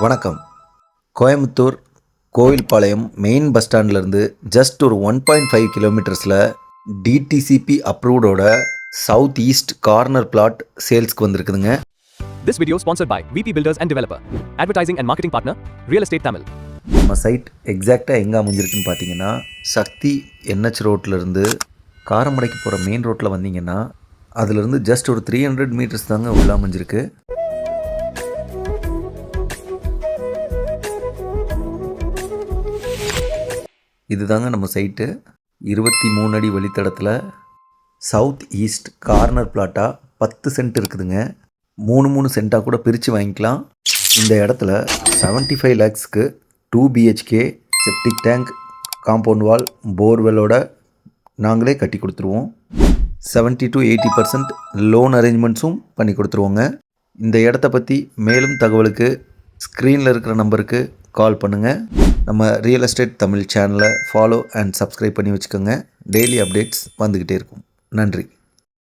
வணக்கம். Coimbatore Kovilpalayam main bus ஸ்டாண்ட்லேருந்து just ஒரு 1.5 கிலோமீட்டர்ஸில் டிடிசிபி அப்ரூவ்டோட சவுத் ஈஸ்ட் கார்னர் பிளாட் சேல்ஸ்க்கு வந்திருக்குதுங்க. This video sponsored by VP Builders and Developer. Advertising and marketing partner, Real Estate Tamil. நம்ம சைட் எக்ஸாக்டாக எங்கே அமைஞ்சிருக்குன்னு பார்த்தீங்கன்னா, சக்தி NH ரோட்லேருந்து காரமடைக்கு போகிற மெயின் ரோட்டில் வந்தீங்கன்னா அதுலேருந்து ஜஸ்ட் ஒரு 300 மீட்டர்ஸ் தாங்க உள்ள அமைஞ்சிருக்கு. இதுதாங்க நம்ம சைட்டு. 23 அடி வழித்தடத்தில் சவுத் ஈஸ்ட் கார்னர் பிளாட்டாக 10 சென்ட் இருக்குதுங்க. 3 சென்ட்டாக கூட பிரித்து வாங்கிக்கலாம். இந்த இடத்துல 75 lakhsக்கு 2 BHK septic tank, compound wall, போர்வெல்லோட நாங்களே கட்டி கொடுத்துருவோம். 70 to 80% லோன் அரேஞ்ச்மெண்ட்ஸும் பண்ணி கொடுத்துருவோங்க. இந்த இடத்த பற்றி மேலும் தகவலுக்கு ஸ்க்ரீனில் இருக்கிற நம்பருக்கு கால் பண்ணுங்கள். நம்ம ரியல் எஸ்டேட் தமிழ் சேனலை ஃபாலோ அண்ட் சப்ஸ்கிரைப் பண்ணி வச்சுக்கோங்க. டெய்லி அப்டேட்ஸ் வந்துக்கிட்டே இருக்கும். நன்றி.